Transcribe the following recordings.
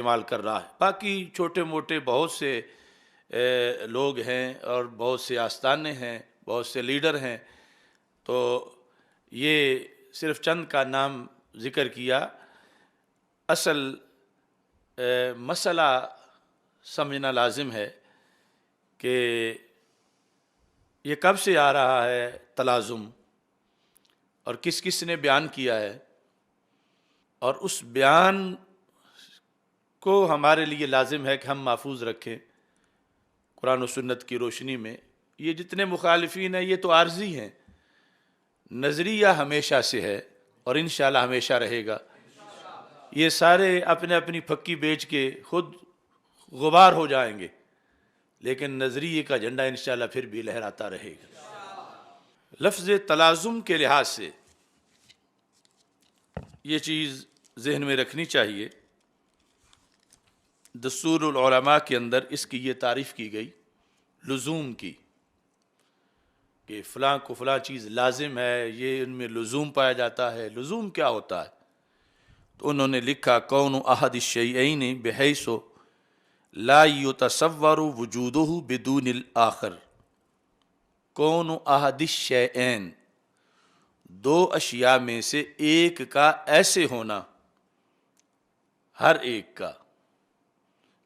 استعمال کر رہا ہے۔ باقی چھوٹے موٹے بہت سے لوگ ہیں اور بہت سے آستانے ہیں، بہت سے لیڈر ہیں، تو یہ صرف چند کا نام ذکر کیا۔ اصل مسئلہ سمجھنا لازم ہے کہ یہ کب سے آ رہا ہے تلازم، اور کس کس نے بیان کیا ہے، اور اس بیان کو ہمارے لیے لازم ہے کہ ہم محفوظ رکھیں قرآن و سنت کی روشنی میں۔ یہ جتنے مخالفین ہیں یہ تو عارضی ہیں، نظریہ ہمیشہ سے ہے اور انشاءاللہ ہمیشہ رہے گا۔ یہ سارے اپنے اپنی پھکی بیچ کے خود غبار ہو جائیں گے، لیکن نظریے کا جھنڈا انشاءاللہ پھر بھی لہراتا رہے گا۔ لفظ تلازم کے لحاظ سے یہ چیز ذہن میں رکھنی چاہیے، دستور العلماء کے اندر اس کی یہ تعریف کی گئی لزوم کی، کہ فلاں کو فلاں چیز لازم ہے، یہ ان میں لزوم پایا جاتا ہے۔ لزوم کیا ہوتا ہے؟ تو انہوں نے لکھا کون احد الشیئین بحیث لا یتصور وجودہ بدون الآخر۔ کون احد الشیئین، دو اشیاء میں سے ایک کا ایسے ہونا، ہر ایک کا،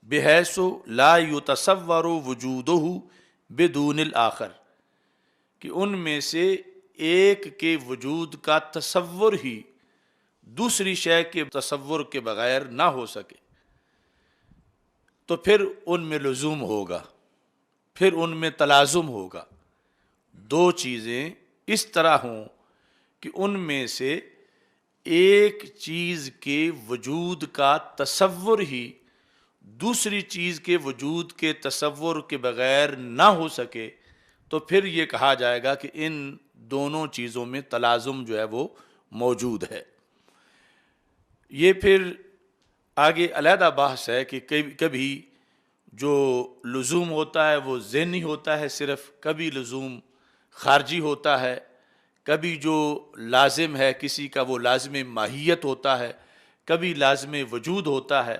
بحیث لا یتصور وجودہ بدون الآخر، کہ ان میں سے ایک کے وجود کا تصور ہی دوسری شے کے تصور کے بغیر نہ ہو سکے، تو پھر ان میں لزوم ہوگا، پھر ان میں تلازم ہوگا۔ دو چیزیں اس طرح ہوں کہ ان میں سے ایک چیز کے وجود کا تصور ہی دوسری چیز کے وجود کے تصور کے بغیر نہ ہو سکے، تو پھر یہ کہا جائے گا کہ ان دونوں چیزوں میں تلازم جو ہے وہ موجود ہے۔ یہ پھر آگے علیحدہ بحث ہے کہ کبھی جو لزوم ہوتا ہے وہ ذہنی ہوتا ہے صرف، کبھی لزوم خارجی ہوتا ہے، کبھی جو لازم ہے کسی کا وہ لازم ماہیت ہوتا ہے، کبھی لازم وجود ہوتا ہے۔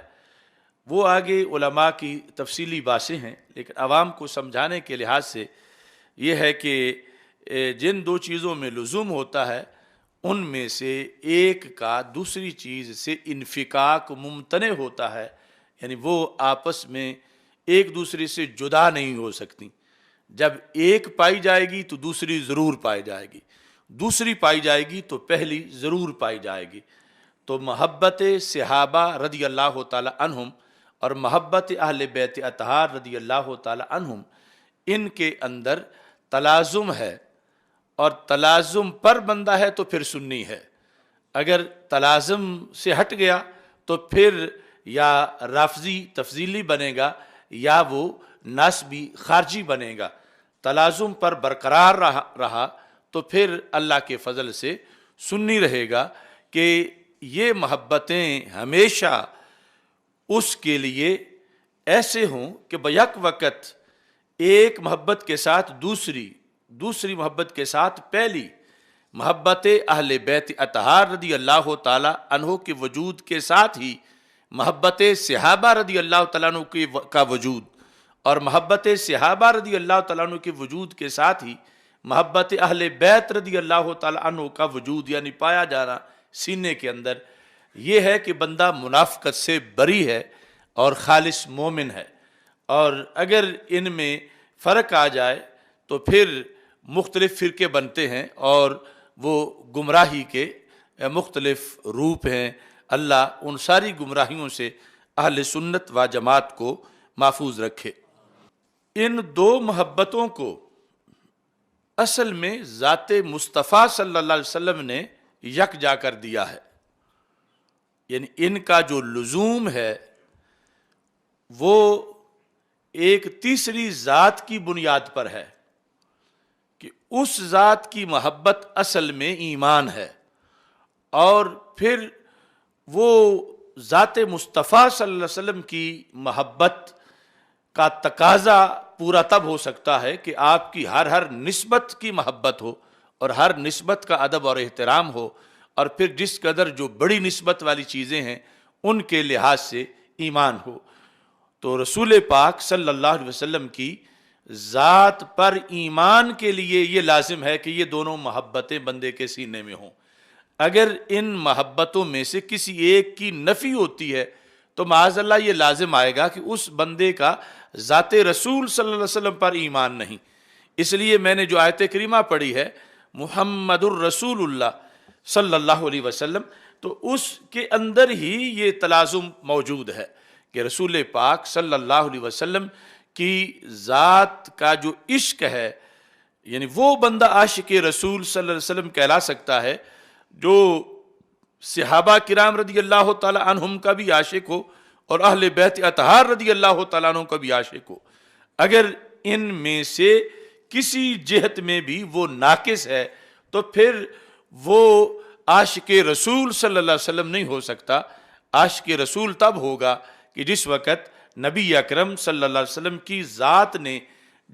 وہ آگے علماء کی تفصیلی باتیں ہیں، لیکن عوام کو سمجھانے کے لحاظ سے یہ ہے کہ جن دو چیزوں میں لزوم ہوتا ہے ان میں سے ایک کا دوسری چیز سے انفکاک ممتنع ہوتا ہے، یعنی وہ آپس میں ایک دوسرے سے جدا نہیں ہو سکتی۔ جب ایک پائی جائے گی تو دوسری ضرور پائی جائے گی، دوسری پائی جائے گی تو پہلی ضرور پائی جائے گی۔ تو محبت صحابہ رضی اللہ تعالی عنہم اور محبت اہل بیت اطہار رضی اللہ تعالی عنہم، ان کے اندر تلازم ہے، اور تلازم پر بندہ ہے تو پھر سنی ہے۔ اگر تلازم سے ہٹ گیا تو پھر یا رافضی تفضیلی بنے گا یا وہ ناسبی خارجی بنے گا۔ تلازم پر برقرار رہا تو پھر اللہ کے فضل سے سنی رہے گا، کہ یہ محبتیں ہمیشہ اس کے لیے ایسے ہوں کہ بیک وقت ایک محبت کے ساتھ دوسری محبت کے ساتھ پہلی محبت اہل بیت اطہار رضی اللہ تعالی عنہ کے وجود کے ساتھ ہی محبت صحابہ رضی اللہ تعالیٰ عنہ کا وجود، اور محبت صحابہ رضی اللہ تعالیٰ عنہ کے وجود کے ساتھ ہی محبت اہل بیت رضی اللہ تعالیٰ عنہ کا وجود، یعنی پایا جانا سینے کے اندر۔ یہ ہے کہ بندہ منافقت سے بری ہے اور خالص مومن ہے، اور اگر ان میں فرق آ جائے تو پھر مختلف فرقے بنتے ہیں اور وہ گمراہی کے مختلف روپ ہیں۔ اللہ ان ساری گمراہیوں سے اہل سنت و جماعت کو محفوظ رکھے۔ ان دو محبتوں کو اصل میں ذات مصطفیٰ صلی اللہ علیہ وسلم نے یکجا کر دیا ہے، یعنی ان کا جو لزوم ہے وہ ایک تیسری ذات کی بنیاد پر ہے، کہ اس ذات کی محبت اصل میں ایمان ہے، اور پھر وہ ذات مصطفیٰ صلی اللہ علیہ وسلم کی محبت کا تقاضا پورا تب ہو سکتا ہے کہ آپ کی ہر نسبت کی محبت ہو، اور ہر نسبت کا ادب اور احترام ہو، اور پھر جس قدر جو بڑی نسبت والی چیزیں ہیں ان کے لحاظ سے ایمان ہو۔ تو رسول پاک صلی اللہ علیہ وسلم کی ذات پر ایمان کے لیے یہ لازم ہے کہ یہ دونوں محبتیں بندے کے سینے میں ہوں۔ اگر ان محبتوں میں سے کسی ایک کی نفی ہوتی ہے تو معاذ اللہ یہ لازم آئے گا کہ اس بندے کا ذات رسول صلی اللہ علیہ وسلم پر ایمان نہیں۔ اس لیے میں نے جو آیت کریمہ پڑھی ہے محمد الرسول اللہ صلی اللہ علیہ وسلم، تو اس کے اندر ہی یہ تلازم موجود ہے کہ رسول پاک صلی اللہ علیہ وسلم کی ذات کا جو عشق ہے، یعنی وہ بندہ عاشق رسول صلی اللہ علیہ وسلم کہلا سکتا ہے جو صحابہ کرام رضی اللہ تعالی عنہم کا بھی عاشق ہو اور اہل بیت اطہار رضی اللہ تعالیٰ عنہ کا بھی عاشق ہو۔ اگر ان میں سے کسی جہت میں بھی وہ ناقص ہے تو پھر وہ عاشق رسول صلی اللہ علیہ وسلم نہیں ہو سکتا۔ عاشق رسول تب ہوگا کہ جس وقت نبی اکرم صلی اللہ علیہ وسلم کی ذات نے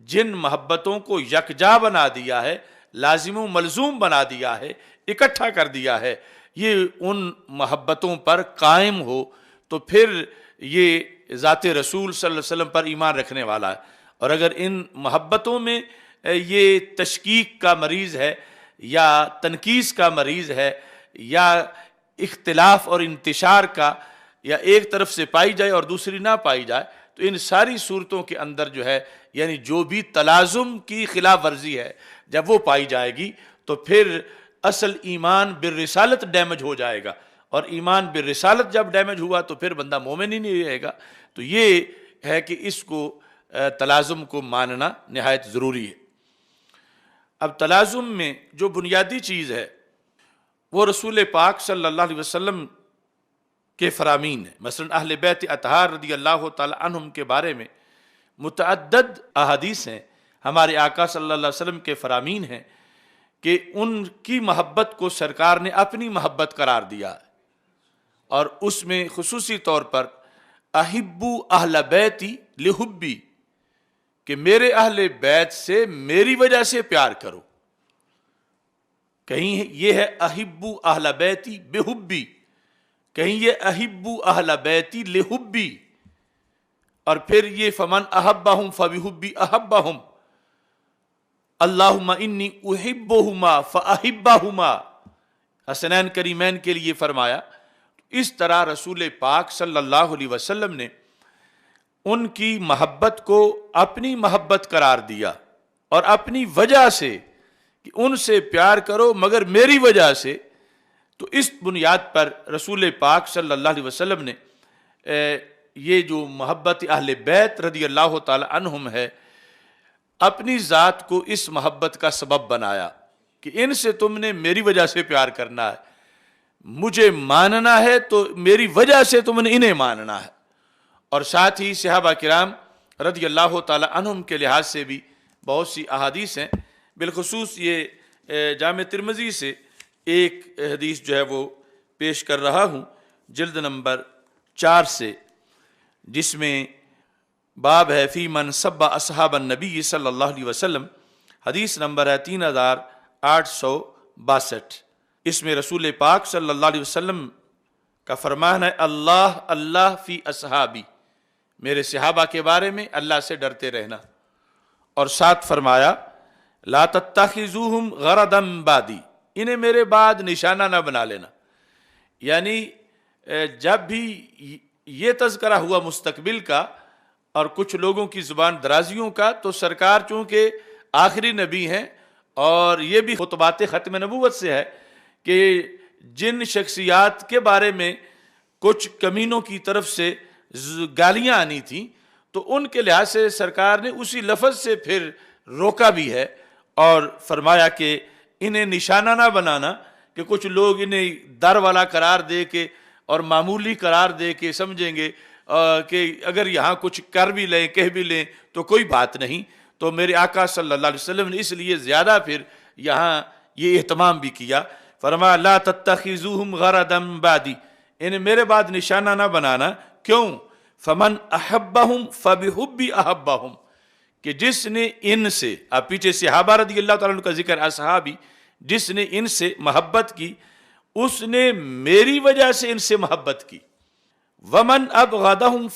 جن محبتوں کو یکجا بنا دیا ہے، لازم و ملزوم بنا دیا ہے، اکٹھا کر دیا ہے، یہ ان محبتوں پر قائم ہو تو پھر یہ ذات رسول صلی اللہ علیہ وسلم پر ایمان رکھنے والا ہے۔ اور اگر ان محبتوں میں یہ تشکیک کا مریض ہے یا تنقیص کا مریض ہے یا اختلاف اور انتشار کا، یا ایک طرف سے پائی جائے اور دوسری نہ پائی جائے، تو ان ساری صورتوں کے اندر جو ہے یعنی جو بھی تلازم کی خلاف ورزی ہے جب وہ پائی جائے گی تو پھر اصل ایمان بالرسالت ڈیمیج ہو جائے گا، اور ایمان بالرسالت جب ڈیمیج ہوا تو پھر بندہ مومن ہی نہیں رہے گا۔ تو یہ ہے کہ اس کو تلازم کو ماننا نہایت ضروری ہے۔ اب تلازم میں جو بنیادی چیز ہے وہ رسول پاک صلی اللہ علیہ وسلم کے فرامین ہیں۔ مثلا اہل بیت اطہار رضی اللہ تعالی عنہم کے بارے میں متعدد احادیث ہیں، ہمارے آقا صلی اللہ علیہ وسلم کے فرامین ہیں کہ ان کی محبت کو سرکار نے اپنی محبت قرار دیا ہے، اور اس میں خصوصی طور پر احبو اہل بیتی لحبی، کہ میرے اہل بیت سے میری وجہ سے پیار کرو۔ کہیں یہ ہے احبو اہل بیتی بحبی، کہیں یہ احبو اہل بیتی لحبی، اور پھر یہ فمن احبہم فبحبی احبہم، اللہم انی احبہما فاحبہما، حسنین کریمین کے لیے فرمایا۔ اس طرح رسول پاک صلی اللہ علیہ وسلم نے ان کی محبت کو اپنی محبت قرار دیا، اور اپنی وجہ سے کہ ان سے پیار کرو مگر میری وجہ سے۔ تو اس بنیاد پر رسول پاک صلی اللہ علیہ وسلم نے یہ جو محبت اہل بیت رضی اللہ تعالی عنہم ہے، اپنی ذات کو اس محبت کا سبب بنایا کہ ان سے تم نے میری وجہ سے پیار کرنا ہے، مجھے ماننا ہے تو میری وجہ سے تم نے انہیں ماننا ہے۔ اور ساتھ ہی صحابہ کرام رضی اللہ تعالی عنہم کے لحاظ سے بھی بہت سی احادیث ہیں، بالخصوص یہ جامع ترمذی سے ایک حدیث جو ہے وہ پیش کر رہا ہوں جلد نمبر 4 سے، جس میں باب ہے فی من سب اصحاب النبی صلی اللہ علیہ وسلم، حدیث نمبر ہے 3862۔ اس میں رسول پاک صلی اللہ علیہ وسلم کا فرمان ہے اللہ اللہ فی اصحابی، میرے صحابہ کے بارے میں اللہ سے ڈرتے رہنا، اور ساتھ فرمایا لا تتخذوہم غرضا بعدی، انہیں میرے بعد نشانہ نہ بنا لینا۔ یعنی جب بھی یہ تذکرہ ہوا مستقبل کا اور کچھ لوگوں کی زبان درازیوں کا، تو سرکار چونکہ آخری نبی ہیں، اور یہ بھی خطبات ختم نبوت سے ہے کہ جن شخصیات کے بارے میں کچھ کمینوں کی طرف سے گالیاں آنی تھیں، تو ان کے لحاظ سے سرکار نے اسی لفظ سے پھر روکا بھی ہے، اور فرمایا کہ انہیں نشانہ نہ بنانا، کہ کچھ لوگ انہیں در والا قرار دے کے اور معمولی قرار دے کے سمجھیں گے کہ اگر یہاں کچھ کر بھی لیں کہہ بھی لیں تو کوئی بات نہیں۔ تو میرے آقا صلی اللہ علیہ وسلم نے اس لیے زیادہ پھر یہاں یہ اہتمام بھی کیا، فرمایا لا تتخذوہم غرضا بعدی، انہیں میرے بعد نشانہ نہ بنانا۔ کیوں؟ فمن احبہم فبحبی احبہم، کہ جس نے ان سے، اب پیچھے صحابہ رضی اللہ تعالیٰ عنہ کا ذکر، اصحابی، جس نے ان سے محبت کی اس نے میری وجہ سے ان سے محبت کی۔ ومن ابغضهم